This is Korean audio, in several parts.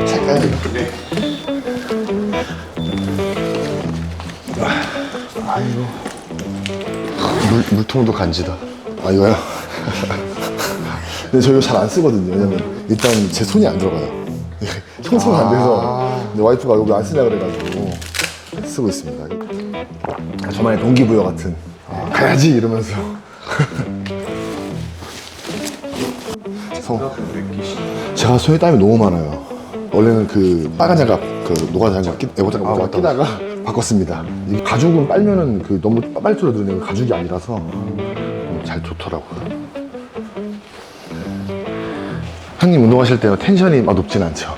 색깔. 아이고. 물통도 간지다. 아, 이거요? 근데 저 이거 잘 안 쓰거든요. 왜냐면 일단 제 손이 안 들어가요. 청소가 안 돼서 근데 와이프가 여기 안 쓰냐 그래가지고 쓰고 있습니다. 저만의 동기부여 같은 가야지 이러면서. 제가 손에 땀이 너무 많아요. 원래는 그 빨간 장갑, 그 노가 장갑, 에버 장갑 끼다가 바꿨습니다. 이 가죽은 빨면은 그 너무 빨리 줄어드는 가죽이 아니라서 잘 좋더라고요. 형님 운동하실 때는 텐션이 막 높진 않죠?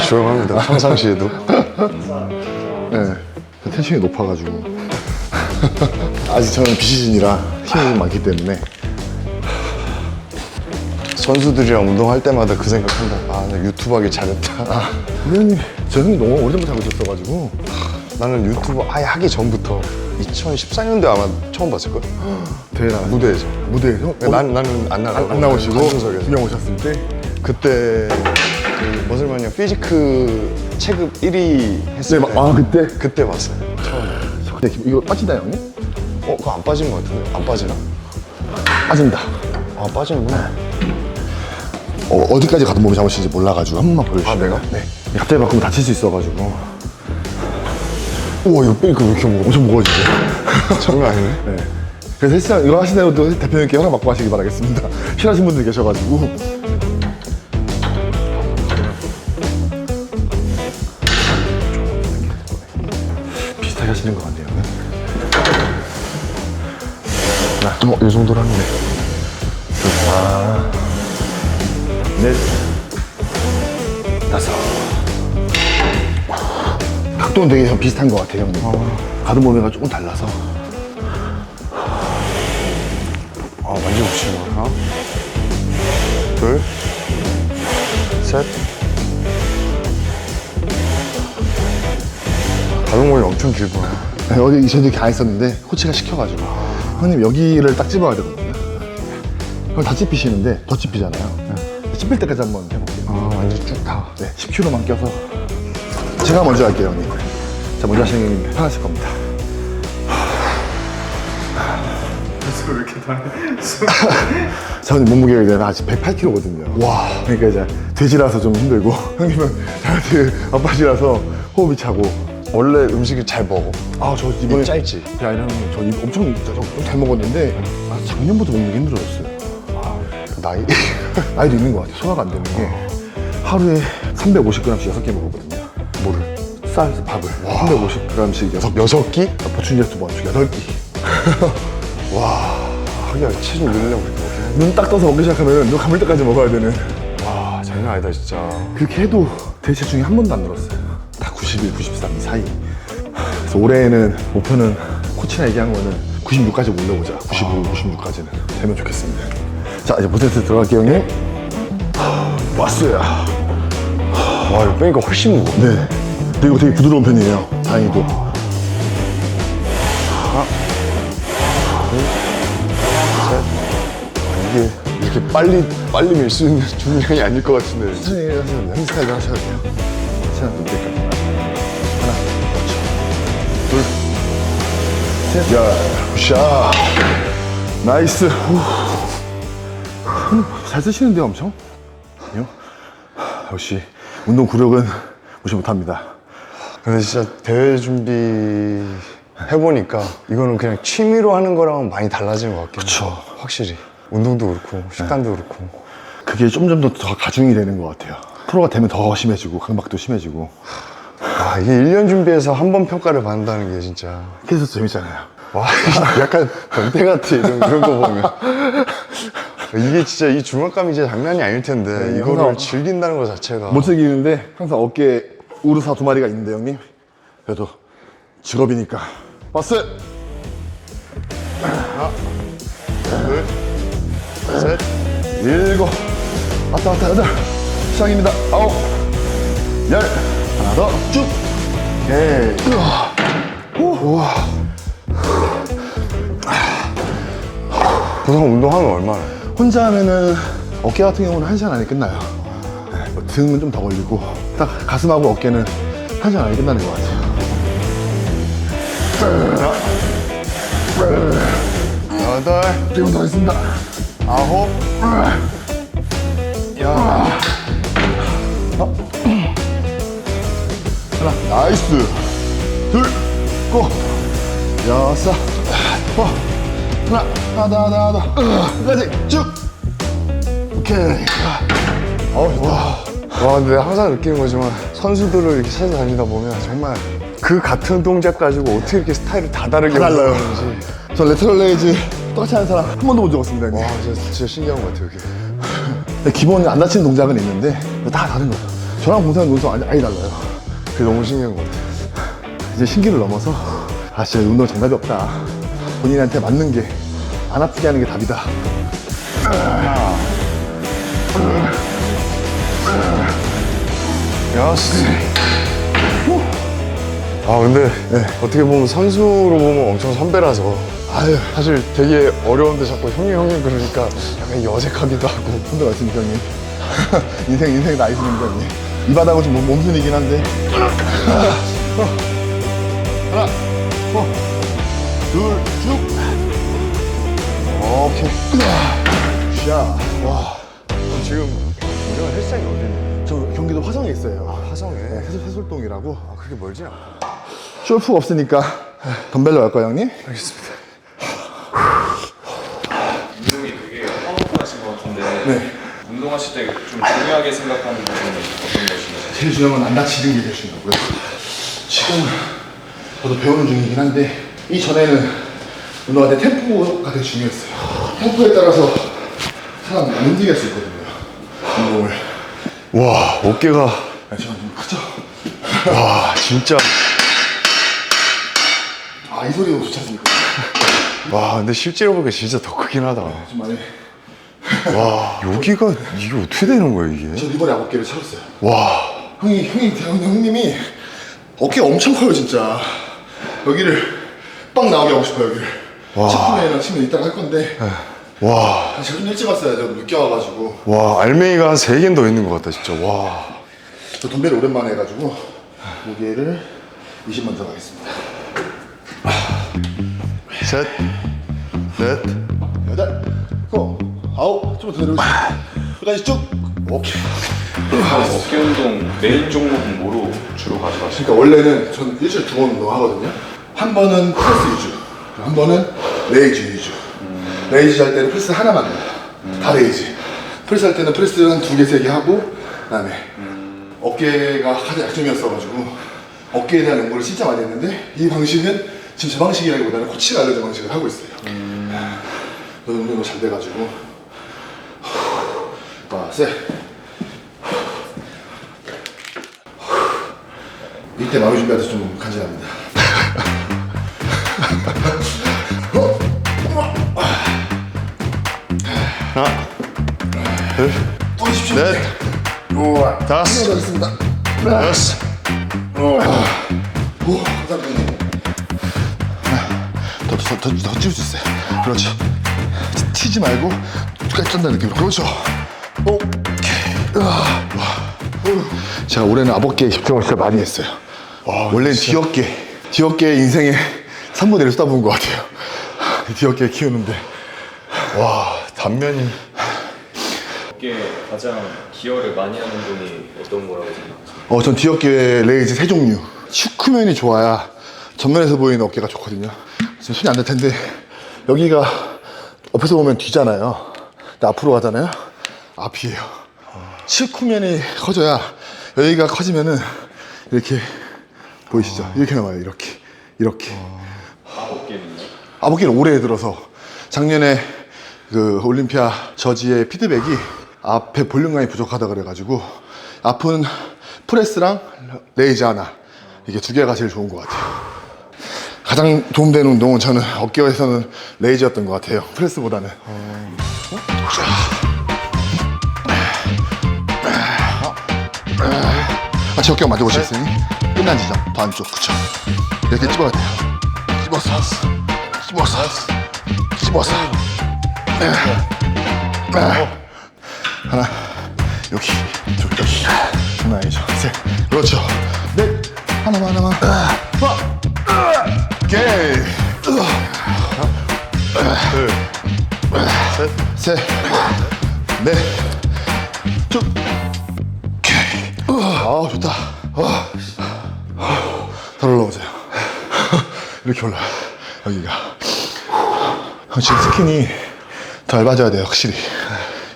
조용합니다. 평상시에도. 네, 텐션이 높아가지고 아직 저는 비시즌이라 힘이 좀 많기 때문에. 선수들이랑 운동할 때마다 그 생각한다. 아, 나 유튜브 하기 잘했다. 근데 형님, 저 형님 너무 오래전부터 하고 있었어가지고. 나는 유튜브 아예 하기 전부터 2014년도에 아마 처음 봤을걸? 대회 나가서 무대에서. 무대에서? 나는 안 나가고 안 나오시고 관중석에서. 두명 오셨을 때? 그때 그 머슬마니아 피지크 체급 1위 했을 때 그때 봤어요. 처음에. 근데 이거 빠진다 형님? 그거 안 빠진 것 같은데. 안 빠지나? 빠진다. 아, 빠지는구나. 어디까지 가든 몸이 잡으시는지 몰라가지고 한 번만 보여주시면. 아, 내가? 네. 갑자기 바꾸면 다칠 수 있어가지고. 우와, 이거 뺑이가 왜 이렇게 무거워? 엄청 무거워지죠. 장난 아니네. 네. 그래서 헬스장 이거 하시는 분도 대표님께 허락 받고 하시기 바라겠습니다. 싫어하시는 분들이 계셔가지고. 비슷하게 하시는 것 같네요. 이 정도로 하면 돼. 넷, 다섯. 각도는 되게 비슷한 것 같아요, 형님. 가동 범위가 조금 달라서. 만져보시는 거야. 하나, 둘, 셋. 가동범위 엄청 길구나. 네, 어제 저도 이렇게 안 했었는데 코치가 시켜가지고 형님 여기를 딱 찝어야 되거든요. 그럼 다 찝히시는데 더 찝히잖아요. 찝힐 때까지 한번 해볼게요. 완전 쭉 다. 네, 10kg만 껴서 제가 먼저 할게요, 형님. 자, 먼저 하시는 게 편하실 겁니다. 왜 이렇게 다해? 저는 몸무게가 이제 아직 108kg거든요. 와. 그러니까 이제 돼지라서 좀 힘들고 형님은 저한테 아빠시라서 호흡이 차고. 원래 음식을 잘 먹어. 저 이번에 짧지? 그게 아니라 형님, 저 이거 엄청 좀 잘 먹었는데 작년부터 먹는 게 힘들어졌어요. 나이? 나이도 있는 것 같아요. 소화가 안 되는 게 하루에 350g씩 6개 먹었거든요. 뭐를? 쌀, 밥을 350g씩 6끼? 보충제 2번, 주 8끼. 하기야, 체중 늘리려고 그렇게 먹긴 해. 눈 딱 떠서 먹기 시작하면 눈 감을 때까지 먹어야 되는. 와, 장난 아니다, 진짜. 그렇게 해도 대체중이 한 번도 안 늘었어요. 다 91, 93 이 사이. 그래서 올해는 목표는 코치나 얘기한 거는 96까지 올려보자. 95, 96까지는 되면 좋겠습니다. 자, 이제 모세트 들어갈게요, 형님. 왔어요. 와, 이거 빼니까 훨씬 무거워. 네. 근데 이거 되게 부드러운 편이에요. 다행히도. 이게 이렇게 빨리 밀 수 있는 중량이 아닐 것 같은데. 천천히 하셔도 돼요. 형 스타일로 하셔도 돼요. 시간 될 때까지. 하나, 그렇죠. 둘, 셋. 야, 굿샷. 나이스. 잘 쓰시는데요, 엄청? 아니요? 역시 운동 구력은 무시 못합니다. 근데 진짜 대회 준비 해보니까 이거는 그냥 취미로 하는 거랑은 많이 달라지는 것 같긴 해요. 그쵸. 확실히. 운동도 그렇고, 식단도 그렇고. 그게 좀 더 가중이 되는 것 같아요. 프로가 되면 더 심해지고 강박도 심해지고. 아, 이게 1년 준비해서 한 번 평가를 받는다는 게 진짜. 그래서 재밌잖아요. 와, 약간 변태 같아, 이런 거 보면. 이게 진짜 이 중압감이 진짜 장난이 아닐 텐데, 네, 이거를 항상 즐긴다는 것 자체가. 못 즐기는데 항상 어깨에 우르사 2마리가 있는데 형님. 그래도 직업이니까. 버스. 하나, 둘, 셋. 7. 왔다 8. 시작입니다. 9. 10. 하나 더 쭉. 오케이. 우와. 보통 운동하면 얼마나? 혼자 하면은 어깨 같은 경우는 1시간 안에 끝나요. 네, 뭐 등은 좀 더 걸리고 딱 가슴하고 어깨는 1시간 안에 끝나는 것 같아요. 여덟, 지금 더 있습니다. 아홉, 야, 하나, 나이스. 둘, 고. 여섯, 하나, 끝까지 쭉. 오케이. 와, 근데 항상 느끼는 거지만 선수들을 이렇게 찾아다니다 보면 정말 그 같은 동작 가지고 어떻게 이렇게 스타일을 다 다르게 다 달라요. 운동하는지. 저 레터럴 레이즈 똑같이 하는 사람 한 번도 못 적었습니다. 형님. 와, 진짜 신기한 것 같아요, 이게. 기본 안 다치는 동작은 있는데 다 다른 거예요. 저랑 봉사하는 동작 아예 달라요. 그게 너무 신기한 것 같아요. 이제 신기를 넘어서 아 진짜 운동 정답이 없다. 본인한테 맞는 게 안 아프게 하는 게 답이다. 여섯. 아, 근데 어떻게 보면 선수로 보면 엄청 선배라서 아유 사실 되게 어려운데 자꾸 형님 그러니까 약간 어색하기도 하고. 선배 말씀이죠 형님. 인생 나이스입니다 형님. 이 바닥은 좀 몸순이긴 한데 하나 둘 쭉. 오케이. 샤. 와, 그럼 지금 우리가 헬스장이 어디니? 저 경기도 화성에 있어요. 화성에? 네, 해솔동이라고. 아, 그게 멀지 않고. 숄프가 없으니까 덤벨로 갈까요 형님? 알겠습니다. 운동이 되게 파워풀하신 것 같은데 네. 운동하실 때 좀 중요하게 생각하는 부분은 어떤 것인가요? 제일 중요한 건 안 다치는 게 제일 중요하고요. 지금 저도 배우는 중이긴 한데 이전에는 운동할 때 템포가 되게 중요했어요. 템포에 따라서 사람 안 움직일 수 있거든요. 운동을. 와, 어깨가. 저는 좀 크죠? 와, 진짜. 아, 이 소리도 좋지 않습니까? 와, 근데 실제로 보니까 진짜 더 크긴 하다. 좀 많이. 와, 여기가 이게 어떻게 되는 거야, 이게? 전 이번에 어깨를 채웠어요. 와, 형님이 어깨가 엄청 커요, 진짜. 여기를 빵 나오게 하고 싶어요, 여기를. 와. 체크맨이랑 치면 이따가 할 건데. 와, 제가 좀 일찍 왔어요, 제가 늦게 와가지고. 와, 알맹이가 한 3개는 더 있는 것 같다, 진짜. 와. 저 덤벨 오랜만에 해가지고 무게를 20 먼저 가겠습니다. 셋, 넷, 여덟, 아홉, 좀더 내려오시죠. 끝까지 쭉. 오케이. 어깨 운동 메인 종목은 뭐로 주로 가져가시나요? 그러니까 원래는 전 일주일에 2번 운동 하거든요. 한 번은 프레스 위주, 한 번은 레이즈 위주. 레이즈 할 때는 프레스 하나만 해요. 다 레이즈. 프레스 할 때는 프레스 한 2개, 3개 하고 그다음에 어깨가 가장 약점이었어가지고 어깨에 대한 연구를 진짜 많이 했는데 이 방식은 지금 제 방식이라기보다는 코치가 알려준 방식을 하고 있어요. 너무 운동이 잘 돼가지고 셋. 이때 마음의 준비할 때 좀 간지납니다. 하나, 둘, 또 십시오. 넷, 우와. 다섯. 하겠습니다. 여섯. 오, 감사합니다. 더 찌울 수 있어요. 그렇지. 튀지 말고 끝까지 쩐다는 느낌으로. 그렇죠. 오케이. 제가 올해는 앞어깨에 집중을 진짜 많이 했어요. 원래는 뒤어깨 인생의 3분의 1을 쏟아부은 것 같아요. 뒤어깨 키우는데. 와, 단면이. 어깨 가장 기여를 많이 하는 분이 어떤 거라고 생각하세요? 전 뒤어깨 레이즈 3종류. 슈크면이 좋아야 전면에서 보이는 어깨가 좋거든요. 지금 손이 안 될 텐데 여기가 옆에서 보면 뒤잖아요. 근데 앞으로 가잖아요. 앞이에요. 슈크면이 커져야 여기가 커지면은 이렇게 보이시죠? 이렇게 나와요. 이렇게. 어깨는요? 앞어깨는 올해 들어서 작년에 그 올림피아 저지의 피드백이 앞에 볼륨감이 부족하다 그래가지고 앞은 프레스랑 레이즈 하나 이게 2개가 제일 좋은 것 같아요. 가장 도움되는 운동은 저는 어깨에서는 레이즈였던 것 같아요. 프레스보다는. 제 어깨가 만져보시겠어요? 끝난 지점 더 안쪽. 그쵸? 이렇게 찝어야 돼요. 찝어서 하나, 여기, 둘, 여기. 장난 아니죠. 셋, 그렇죠. 넷, 하나만. 오케이. 둘, 셋, 넷, 쭉. 오케이. 아, 좋다. 더 올라오세요. 이렇게 올라요. 여기가. 지금 스킨이 더 얇아져야 돼요, 확실히.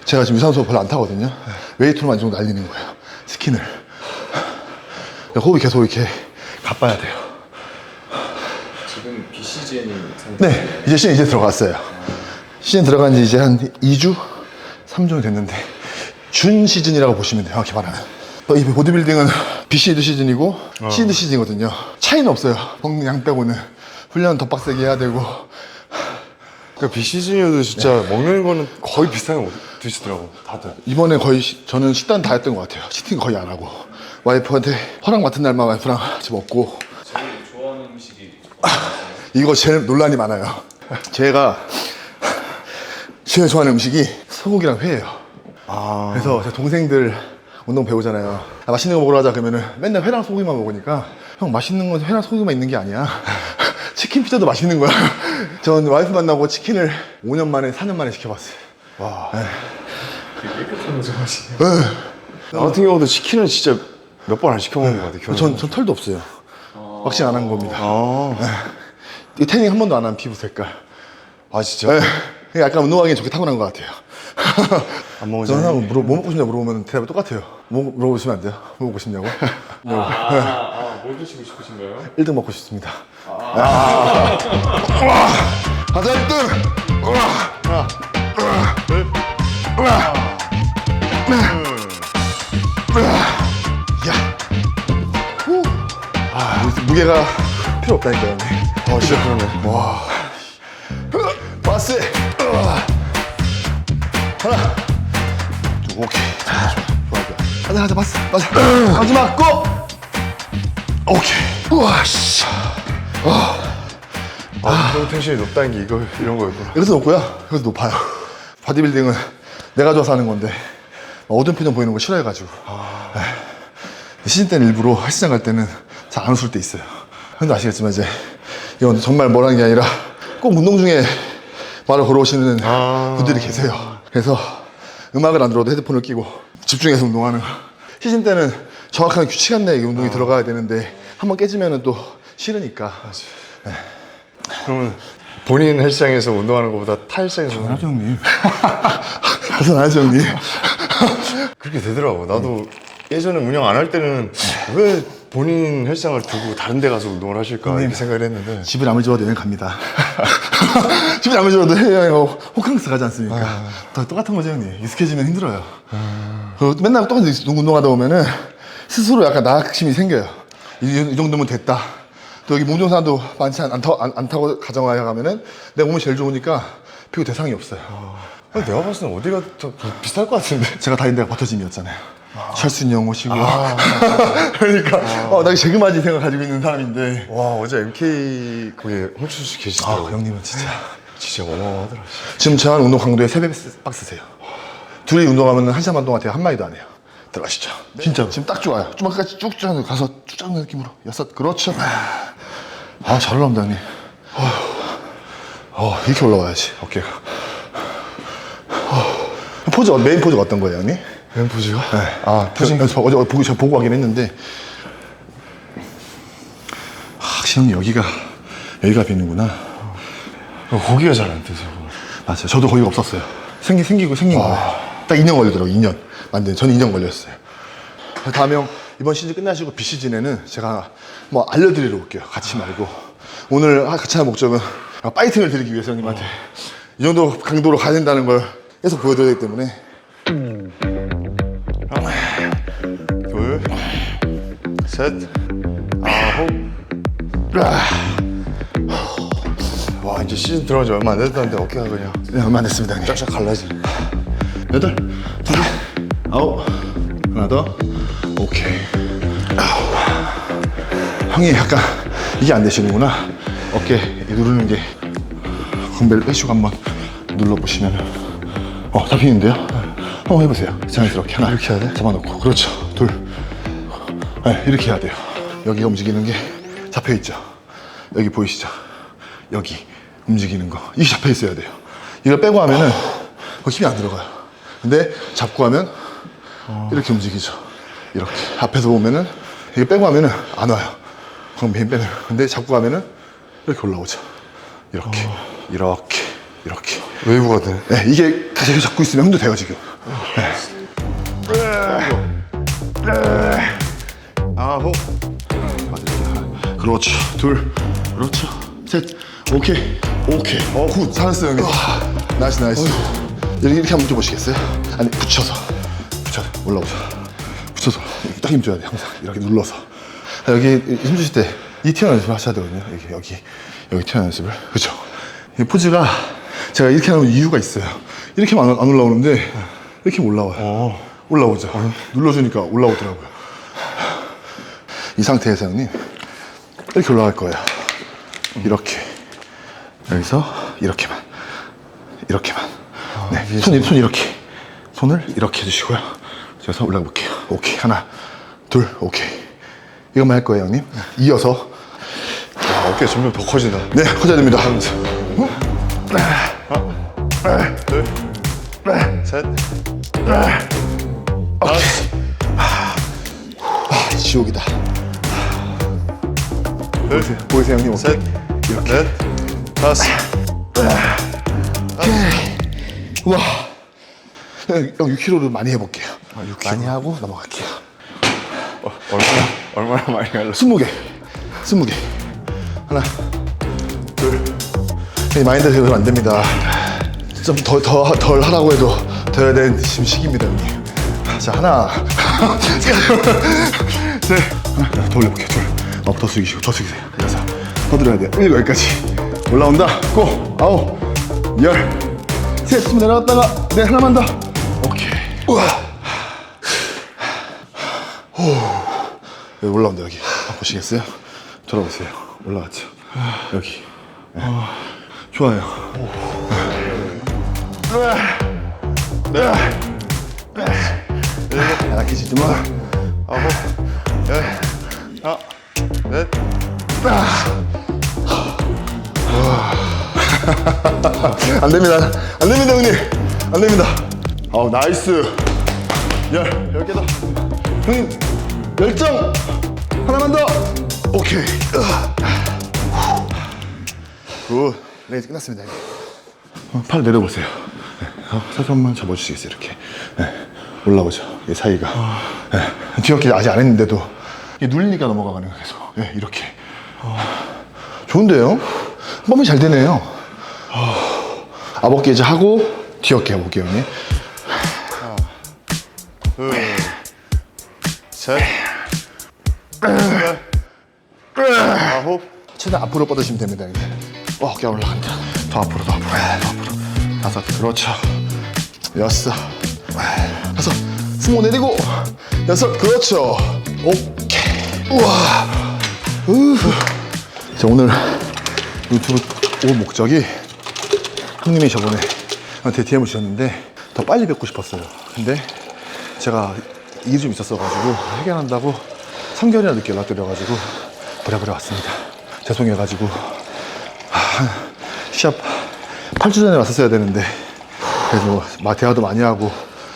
제가 지금 유산소 별로 안 타거든요. 웨이트로만 이 정도 날리는 거예요. 스킨을. 호흡이 계속 이렇게 가빠야 돼요. 지금 비시즌인 상태. 네, 이제 시즌 이제 들어갔어요. 시즌 들어간 지 이제 한 2주? 3주 됐는데 준 시즌이라고 보시면 돼요, 정확히 말하면. 이 보디빌딩은 비시드 시즌이고 시즌 시즌이거든요. 차이는 없어요. 먹는 양 빼고는. 훈련 더 빡세게 해야 되고. 그러니까 비시즌이어도 진짜 먹는 거는 거의 비슷하게 드시더라고 다들. 이번에 거의 저는 식단 다 했던 것 같아요. 치팅 거의 안 하고. 와이프한테 허락 맡은 날만 와이프랑 같이 먹고. 제일 좋아하는 음식이 이거 제일 논란이 많아요. 제가 제일 좋아하는 음식이 소고기랑 회예요. 그래서 제 동생들 운동 배우잖아요. 맛있는 거 먹으러 가자 그러면은 맨날 회랑 소고기만 먹으니까 형 맛있는 건 회랑 소고기만 있는 게 아니야. 치킨 피자도 맛있는 거야. 전 와이프 만나고 치킨을 5년 만에 4년 만에 시켜봤어요. 와. 되게 깨끗한 거 좋아하시네요. 나 같은 경우도 치킨은 진짜 몇 번 안 시켜 먹은 것 같아. 전 털도 없어요. 왁싱 안 한 겁니다. 이 태닝 한 번도 안 한 피부 색깔. 아 진짜? 네. 약간 운동하기 좋게 타고난 것 같아요. 안 먹은 저는 사람이? 하고 뭐 먹고 싶냐 물어보면 대답이 똑같아요. 뭐 물어보시면 안 돼요? 뭐 먹고 싶냐고? 뭘 드시고 싶으신가요? 1등 먹고 싶습니다. 가자 1등! 무게가 필요 없다니까요. 진짜 그러네. 와. 바스! 하나. 오케이. 좋아. 가자, 바스. 맞아. 마지막, 고! 오케이. 우와, 씨. 운동 텐션이 높다는 게 이런 거였구나. 여기서 높고요. 여기서 높아요. 바디빌딩은 내가 좋아서 하는 건데 어두운 표정 보이는 거 싫어해가지고. 시즌 때는 일부러 헬스장 갈 때는 잘 안 웃을 때 있어요. 근데 아시겠지만 이제 이건 정말 뭐라는 게 아니라 꼭 운동 중에 말을 걸어오시는 분들이 계세요. 그래서 음악을 안 들어도 헤드폰을 끼고 집중해서 운동하는. 시즌 때는 정확한 규칙한 내에 운동이 들어가야 되는데 한번 깨지면 또 싫으니까. 그러면 본인 헬스장에서 운동하는 것보다 타 헬스장에서 하죠 형님. 하죠 하죠 형님. 그렇게 되더라고. 나도 예전에 운영 안 할 때는 왜 본인 헬스장을 두고 다른 데 가서 운동을 하실까 이렇게 생각을 했는데 집을 아무리 지어도 여행 갑니다. 집을 아무리 지어도 해외여행 호캉스 가지 않습니까? 다 똑같은 거죠 형님. 익숙해지면 힘들어요. 맨날 똑같은 운동하다 보면은 스스로 약간 나약심이 생겨요. 이 정도면 됐다. 또 여기 운동사도 많지 않다고 가정하여 가면은 내 몸이 제일 좋으니까 비교 대상이 없어요. 내가 봤을 땐 어디가 더 비슷할 것 같은데. 제가 다닌 데가 버터짐이었잖아요. 찰순이 형 오시고. 그러니까 나 재금하지 생각 가지고 있는 사람인데. 와 어제 MK 거기 홍춘수 씨 계시더라고. 형님은 진짜 어마어마하더라. 지금 제한 운동 강도의 3배 빡세세요. 둘이 운동하면 1시간 반 동안 한마디도 안 해요. 들어가시죠. 진짜 지금 딱 좋아요. 조금까지 쭉쭉 가서 쭉 느낌으로 6. 그렇죠. 잘 올라온다 형님. 이렇게 올라와야지 어깨가. 포즈 메인 포즈가 어떤 거예요 형님? 맨 포즈가? 네. 포징 어제 보고 가긴 했는데 확실히 형님 여기가 비는구나. 고기가 잘 안 뜨죠. 맞아요. 저도 거기가 없었어요. 생긴 거예요. 딱 2년 걸리더라고요. 2년 만든. 저는 2년 걸렸어요. 다음에 형 이번 시즌 끝나시고 비시즌에는 제가 뭐 알려드리러 올게요. 같이 말고 오늘 같이 할 목적은 파이팅을 드리기 위해서 형님한테 이 정도 강도로 가야 된다는 걸 계속 보여드려야 되기 때문에. 둘, 셋, 9. 와 이제 시즌 들어간 지 얼마 안 됐다는데 어깨가 그냥 네, 얼마 안 됐습니다 형님. 쫙쫙 갈라지네. 8, 2, 9. 하나 더. 오케이. 형이 약간 이게 안 되시는구나. 어깨 누르는 게. 덤벨 빼시고 한번 눌러보시면 잡히는데요? 한번 해보세요. 자연스럽게 하나 이렇게 해야 돼? 잡아놓고 그렇죠. 둘. 네, 이렇게 해야 돼요. 여기가 움직이는 게 잡혀있죠. 여기 보이시죠? 여기 움직이는 거 이게 잡혀있어야 돼요. 이걸 빼고 하면은 힘이 안 들어가요. 근데 잡고 하면 이렇게 움직이죠. 이렇게 앞에서 보면은 이게 빼고 하면은 안 와요. 그럼 힘 빼는. 근데 잡고 하면은 이렇게 올라오죠. 이렇게 이렇게 이렇게 웨이브가 되네. 네, 이게 계속 잡고 있으면 힘도 돼요 지금. 아홉. 그렇죠. 둘. 그렇죠. 셋. 오케이. 오케이. 굿. 잘했어요 형님. 나이스 나이스. 이렇게 한번 줘보시겠어요? 아니 붙여서 올라오죠. 붙여서 딱 힘줘야 돼. 항상 이렇게 눌러서. 여기 힘주실 때 이 튀어나온 연습을 하셔야 되거든요. 여기 튀어나온 연습을. 그렇죠. 이 포즈가 제가 이렇게 하는 이유가 있어요. 이렇게 하면 안 올라오는데 이렇게 하면 올라와요. 올라오죠. 눌러주니까 올라오더라고요. 이 상태에서 형님 이렇게 올라갈 거예요. 이렇게 여기서 이렇게만 네, 손 이렇게 손을 이렇게 해주시고요. 그래서 올라가 볼게요. 오케이. 하나 둘. 오케이. 이것만 할 거예요 형님. 이어서 어깨 점점 더 커진다. 네 커져야 됩니다. 둘, 셋, 지옥이다. 보이세요 형님? 셋, 이렇게. 넷, 다섯. 우와. 형 6kg를 많이 해볼게요. 6kg. 많이 하고 넘어갈게요. 얼마나 많이 갈라? 20개. 하나, 둘. 형님 마인드 제대로 안 됩니다. 좀 덜 하라고 해도 더 해야 되는 지금 시기입니다 형님. 자 하나, 셋. 하나 더 올려볼게요. 둘. 더 숙이시고 더 숙이세요. 여섯. 더 들어야 돼요. 7, 여기까지 올라온다. 고. 9, 10. 셋. 숨 내려갔다가 네 하나만 더. 오케이. 우와. 여기 올라온다. 여기 보시겠어요? 돌아보세요. 올라갔죠. 여기. 네. 좋아요. 약해지지만 아홉, 열, 하나, 넷. 안 됩니다 형님. 안 됩니다. 나이스. 10개 더. 형님 열정 하나만 더. 오케이. 굿. 레이즈 끝났습니다. 팔 내려보세요. 네. 살짝만 접어주시겠어요? 이렇게. 네. 올라오죠. 이 사이가. 네. 뒤어깨 아직 안 했는데도 이게 눌리니까 넘어가는 거예요. 계속. 네, 이렇게. 좋은데요? 펌이 잘 되네요. 앞어깨 이제 하고 뒤어깨 해볼게요, 형님. 둘, 셋, 넷, 아홉. 최대한 앞으로 뻗으시면 됩니다, 형님. 어깨 올라간다. 더 앞으로. 다섯. 그렇죠. 여섯. 다섯. 스모 내리고. 여섯. 그렇죠. 오케이. 우와. 자, 오늘 유튜브 올 목적이 형님이 저번에 저한테 DM을 주셨는데 더 빨리 뵙고 싶었어요. 근데 제가 일이 좀 있었어가지고 해결한다고 3개월이나 늦게 연락드려가지고 부랴부랴 왔습니다. 죄송해가지고 시합 8주 전에 왔었어야 되는데 그래서 대화도 많이 하고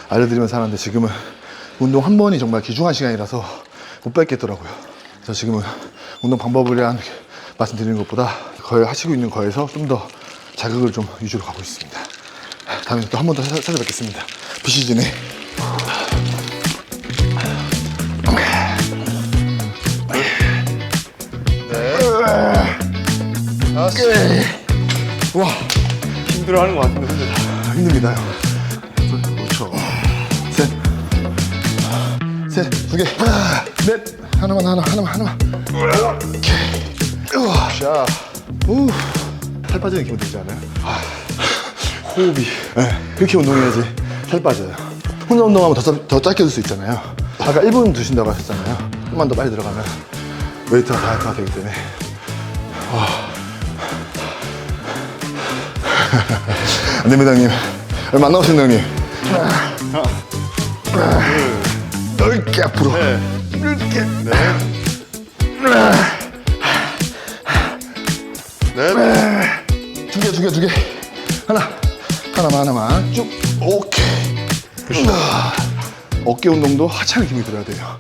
알려드리면서 하는데 지금은 운동 한 번이 정말 귀중한 시간이라서 못 뵙겠더라고요. 그래서 지금은 운동 방법을 대한 말씀드리는 것보다 거의 하시고 있는 거에서 좀 더 자극을 좀 위주로 가고 있습니다. 다음에 또 한 번 더 찾아뵙겠습니다. 비시즌에. 와, 힘들어하는 것 같은데 혼자 다. 힘듭니다, 형. 그렇죠. 셋, 2개, 넷, 하나만. 오케이. 자, 살 빠지는 기분 들지 않아요? 호흡이. 네, 그렇게 운동해야지 살 빠져요. 혼자 운동하면 더 짧게 들 수 있잖아요. 아까 1분 두신다고 하셨잖아요. 좀만 더 빨리 들어가면 웨이트가 다이어트가 되기 때문에. 안 됩니다, 형님. 얼마 안 남았습니다, 형님. 넓게 앞으로. 넓게. 넷. 두 개. 하나만 쭉. 오케이. 어깨 운동도 하찮은 힘이 들어야 돼요.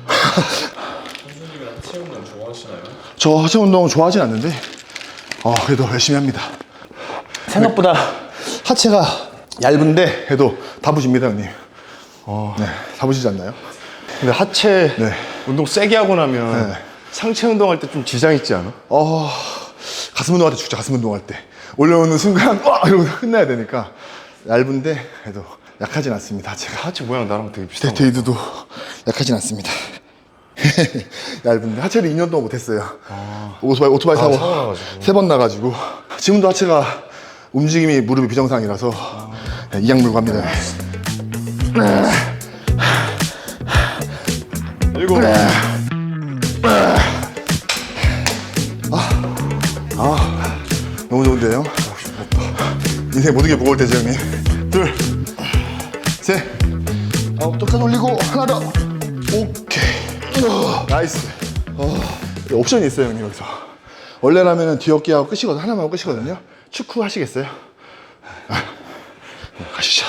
선수님은 하체 운동 좋아하시나요? 저 하체 운동 좋아하진 않는데 그래도 열심히 합니다. 생각보다 하체가 얇은데 해도 다부집니다, 형님. 네, 다부지지 않나요? 근데 하체 네. 운동 세게 하고 나면 네. 상체 운동할 때 좀 지장 있지 않아? 가슴 운동할 때 죽죠. 가슴 운동할 때 올려오는 순간 이러고 끝나야 되니까 얇은데 해도 약하진 않습니다. 하체가. 하체 모양 나랑 되게 비슷한 거. 데이드도 약하진 않습니다. 얇은데 하체를 2년 동안 못했어요. 오토바이 사고 사고 나가지고. 3번 나가지고 지금도 하체가 움직임이 무릎이 비정상이라서 이약물고 합니다. 일곱. 너무 좋은데요? 인생 모든 게 무거울 때죠, 형님. 둘, 셋, 똑같이 올리고 하나 더. 오케이. 나이스. 옵션이 있어요, 형님, 여기서. 원래라면 뒤어깨하고 끝이거든요. 하나만 하고 끝이거든요. 축구 하시겠어요? 가시죠.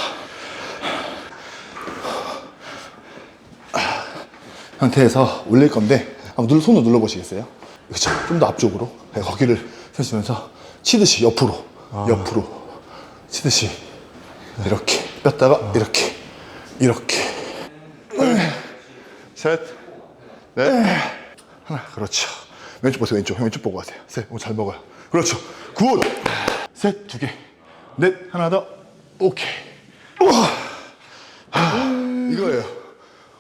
상태에서 올릴 건데 한번 손으로 눌러보시겠어요? 그렇죠. 좀 더 앞쪽으로. 네, 거기를 펴시면서 치듯이 옆으로 치듯이 이렇게 뺐다가 이렇게 셋. 넷. 하나. 그렇죠. 왼쪽 보세요. 왼쪽 보고 하세요. 셋. 잘 먹어요. 그렇죠. 굿. 셋. 2개. 넷. 하나 더. 오케이. 우와. 이거예요.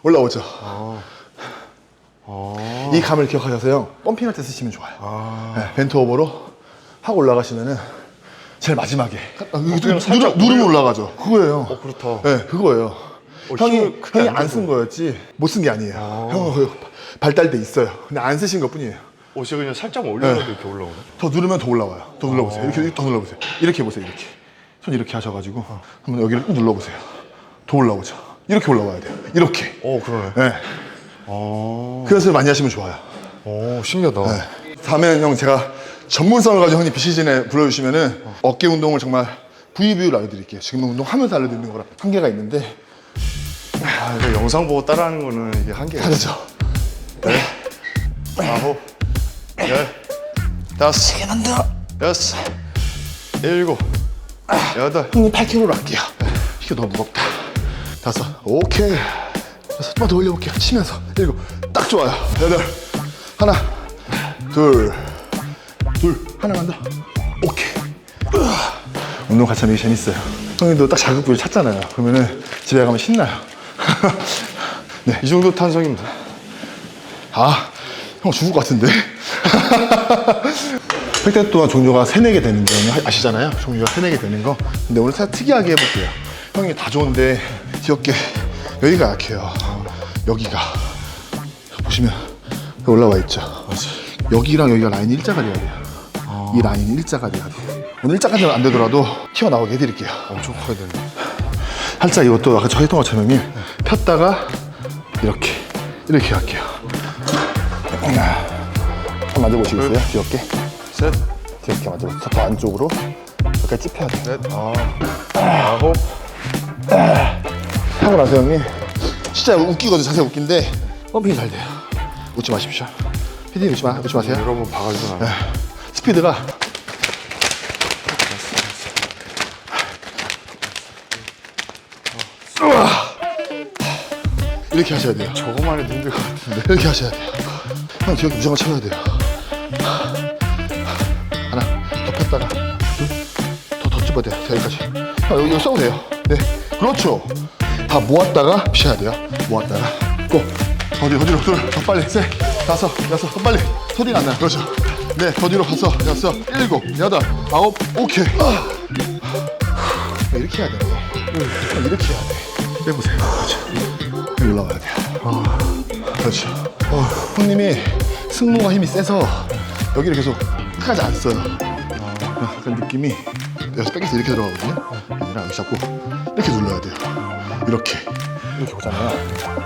올라오죠. 이 감을 기억하셔서요. 펌핑할 때 쓰시면 좋아요. 네, 벤트 오버로 하고 올라가시면은 제일 마지막에 누르면 올라가죠. 그거예요. 그렇다. 네, 그거예요. 힘을 크게 형이 안 안 쓴 거였지 못 쓴 게 아니에요. 형은 그 발달돼 있어요. 근데 안 쓰신 것 뿐이에요. 옷이 그냥 살짝 올려도 네. 이렇게 올라오네. 더 누르면 더 올라와요. 더 눌러보세요. 이렇게 더 눌러보세요. 이렇게 해보세요. 이렇게 손 이렇게 하셔가지고 한번 여기를 꾹 눌러보세요. 더 올라오죠. 이렇게 올라와야 돼요. 이렇게. 그러네. 네. 그래서 많이 하시면 좋아요. 신기하다. 네. 다음에는 형 제가 전문성을 가지고 형님 비시즌에 불러주시면은 어깨 운동을 정말 부위부위로 알려드릴게요. 지금 운동 하면서 알려드리는 거랑 한계가 있는데 이거 영상 보고 따라하는 거는 이게 한계가 있어. 다르죠. 아홉, 열, 다섯, 여섯, 일곱, 여덟. 형님 8kg로 할게요. 이게 너무 무겁다. 5, 오케이. 6, 번 더 올려볼게요. 치면서 7, 딱 좋아요. 8, 하나, 둘, 하나만 더. 오케이. 운동 같이 하면 재밌어요. 형님도 딱 자극 부위 찾잖아요. 그러면은 집에 가면 신나요. 네. 이 정도 탄성입니다. 형 죽을 것 같은데? 팩대 또한 종류가 3, 4개 되는 거 아시잖아요? 종류가 3, 4개 되는 거. 근데 오늘 살짝 특이하게 해볼게요. 형이 다 좋은데 뒤어깨 여기가 약해요. 여기가 보시면 여기 올라와 있죠. 여기랑 여기가 라인이 일자가 돼야 돼요. 이 라인이 일자가 돼야 돼요. 오늘 일자까지는 안 되더라도 튀어나오게 해드릴게요. 엄청 커야 되네. 살짝 이것도 아까 저 했던 것처럼 폈다가 이렇게 할게요. 한번 만져보시겠어요? 뒤어깨 셋, 뒤어깨 만져보세요. 더 안쪽으로 여기까지 찝혀야 돼요. 넷, 아홉. 하고 나서 형님 진짜 웃기거든요. 자세히 웃긴데 펌핑이 잘 돼요. 웃지 마십시오. 피디님 웃지 마세요. 여러분 봐가지고 나. 스피드가 이렇게 하셔야 돼요. 저거만 해도 힘들 것 같은데. 이렇게 하셔야 돼요. 형 뒤에 무조건 쳐야 돼요. 하나 더 폈다가 더 찝어야 돼요. 여기까지. 형 여기 써도 돼요. 네, 그렇죠. 다 모았다가 피셔야 돼요. 모았다가 꼭 어디로 더 빨리 셋, 5, 6, 더 빨리 소리가 안 나요. 그렇죠. 네, 더 뒤로 가서 6, 7, 8, 9, 오케이. 이렇게 해야 돼요. 이렇게 해야 돼. 빼보세요. 그렇죠. 여기 올라와야 돼요. 그렇죠. 형님이 승모가 힘이 세서 여기를 계속 끝까지 안 써요. 약간 느낌이 여기서 백에서 이렇게 들어가거든요. 얘랑 여기 잡고 이렇게 눌러야 돼요. 이렇게 오잖아요.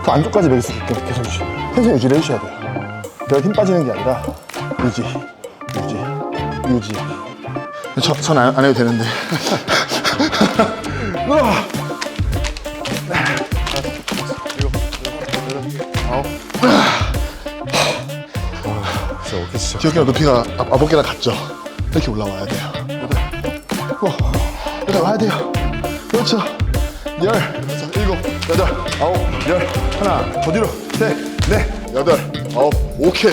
그 안쪽까지 매길 수 있게 계속 텐션 유지를 해주셔야 돼요. 내가 힘 빠지는 게 아니라 유지. 전 안 해도 되는데. 진짜 어깨 진짜. 기억해 높이가 어깨랑 같죠? 이렇게 올라와야 돼요. 여덟 와야 돼요. 그렇죠. 10, 11, 8, 9, 10. 하나, 더 뒤로. 셋, 넷, 8, 9. 오케이.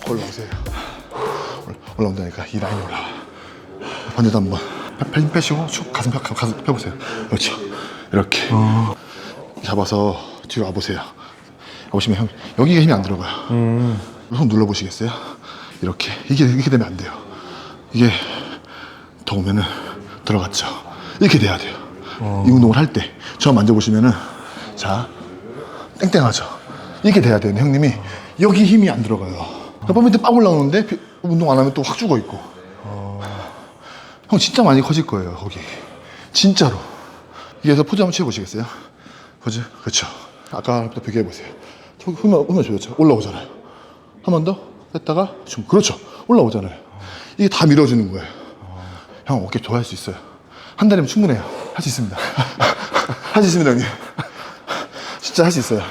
걸로 오세요. 올라온다니까. 이 라인에 올라와. 반대도 한번. 팔 빼시고 쭉 가슴 펴보세요. 그렇죠. 이렇게. 잡아서 뒤로 와보세요. 보시면 형 여기가 힘이 안 들어가요. 손 눌러보시겠어요? 이렇게 이렇게 되면 안 돼요. 이게 더 오면은 들어갔죠. 이렇게 돼야 돼요. 이 운동을 할 때 저 만져보시면은 자 땡땡하죠. 이렇게 돼야 돼요. 형님이 여기 힘이 안 들어가요. 펌미트 빡 올라오는데 운동 안 하면 또 확 죽어 있고. 형 진짜 많이 커질 거예요. 거기 진짜로. 여기서 포즈 한번 취해보시겠어요? 포즈 그렇죠. 아까부터 비교해보세요. 홈을 조였죠. 올라오잖아요. 한 번 더 뺐다가 좀 그렇죠. 올라오잖아요. 이게 다 밀어주는 거예요. 형 어깨 좋아할 수 있어요. 한 달이면 충분해요. 할 수 있습니다. 할 수 있습니다 형님. 진짜 할 수 있어요.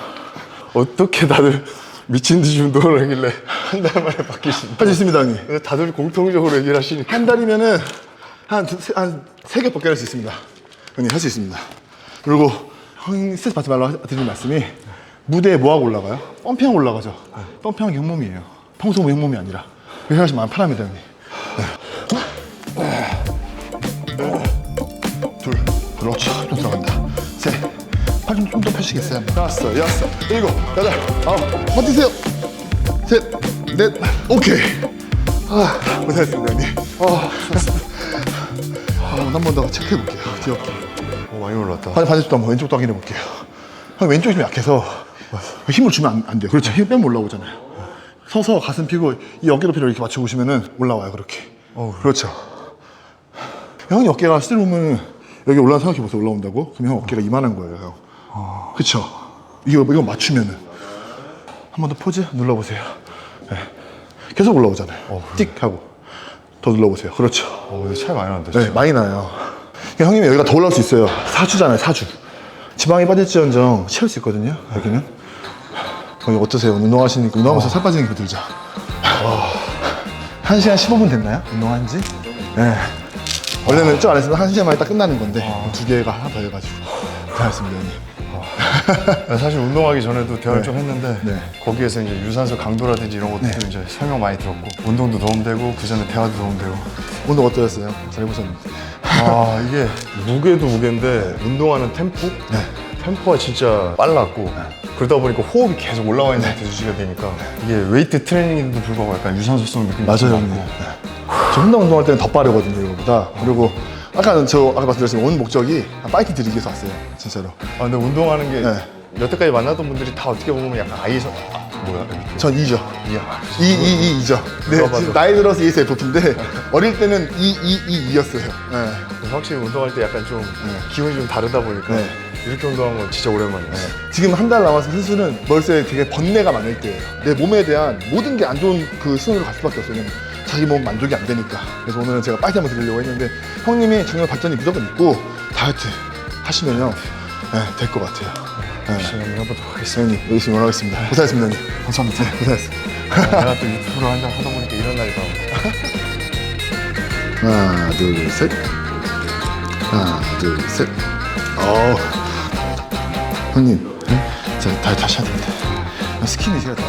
어떻게 다들 미친 듯이 운동을 하길래 한 달 만에 바뀌신다. 할 수 있습니다 형님. 다들 공통적으로 얘기를 하시니까. 한 달이면은 한 3개 벗겨낼 수 있습니다. 형님 할 수 있습니다. 그리고 형님 스트레스 받지 말라고 드리는 말씀이 무대에 뭐하고 올라가요? 펌핑하고 올라가죠. 펌핑한 게 흉몸이에요. 평소 흉몸이 아니라. 그렇게 생각하시면 마음 편합니다 형님. 둘, 그렇죠. 좀 들어간다. 셋, 팔 좀 더 펴시겠어요? 5, 6, 7, 8, 9, 버티세요. 셋, 넷, 오케이. 고생했습니다 형님. 한 번 더 체크해 볼게요. 뒤 어깨. 많이 올랐다. 반대쪽도 한번 왼쪽도 확인해 볼게요. 형 왼쪽이 좀 약해서 힘을 주면 안 돼요. 그렇죠. 힘 빼면 올라오잖아요. 서서 가슴 펴고 이 어깨 높이를 이렇게 맞춰보시면은 올라와요. 그렇게. 그렇죠. 형이 어깨가 스틸 보면 여기 올라온 생각해 보세요. 올라온다고? 그럼 형 어깨가 이만한 거예요. 형. 그쵸. 이거 맞추면은 한 번 더 포즈 눌러보세요. 네. 계속 올라오잖아요. 띡 하고 더 눌러보세요. 그렇죠. 이거 차이 많이 난다. 네, 많이 나요. 형님이 여기가 더 올라올 수 있어요. 4주잖아요, 4주. 지방이 빠질지언정 채울 수 있거든요, 여기는. 여기 어떠세요? 운동하시니까, 운동하면서 살 빠지는 기분 들죠? 1시간 15분 됐나요? 운동한 지? 네. 원래는 좀 안 했으면 1시간 만에 딱 끝나는 건데, 2개가 하나 더 해가지고. 잘했습니다, 형님. 사실 운동하기 전에도 대화를 좀 했는데 네. 거기에서 이제 유산소 강도라든지 이런 것들 이제 설명 많이 들었고 운동도 도움되고 그 전에 대화도 도움되고. 운동 어떠셨어요? 잘 해보셨는데. 이게 무게도 무게인데 운동하는 템포? 템포가 진짜 빨랐고 그러다 보니까 호흡이 계속 올라와 있는 상태에서 유지가 되니까 이게 웨이트 트레이닝에도 불구하고 약간 유산소성 느낌이 맞아요, 좀 형님. 나고. 저 혼자 운동할 때는 더 빠르거든요, 이거보다. 그리고 아까 말씀드렸지만 온 목적이 파이팅 드리기 위해서 왔어요, 진짜로. 근데 운동하는 게 네. 여태까지 만났던 분들이 다 어떻게 보면 약간 전 2죠. 이야. 2죠. 네, 맞아. 지금 나이 들어서 ESFP인데 어릴 때는 2였어요. 네. 그래서 확실히 운동할 때 약간 좀 기분이 좀 다르다 보니까 네. 이렇게 운동한 건 진짜 오랜만이에요. 지금 한 달 남아서 선수는 머릿속에 되게 번뇌가 많을 때예요. 내 몸에 대한 모든 게 안 좋은 그 수준으로 갈 수밖에 없어요. 왜냐면 자기 몸 만족이 안 되니까. 그래서 오늘은 제가 파이팅 한번 드리려고 했는데 형님이 정말 발전이 무조건 있고 다이어트 하시면요, 될 것 같아요. 열심히 한번 해보도록 하겠습니다. 형님 열심히 응원하겠습니다. 고생하셨습니다, 형님. 감사합니다. 네, 고생하셨습니다. 내가 또 유튜브로 한잔 하다 보니까 이런 날이 다 하나, 둘, 셋. 하나, 둘, 셋. 형님, 자, 다시 해야 됩니다. 스킨이 제가 다.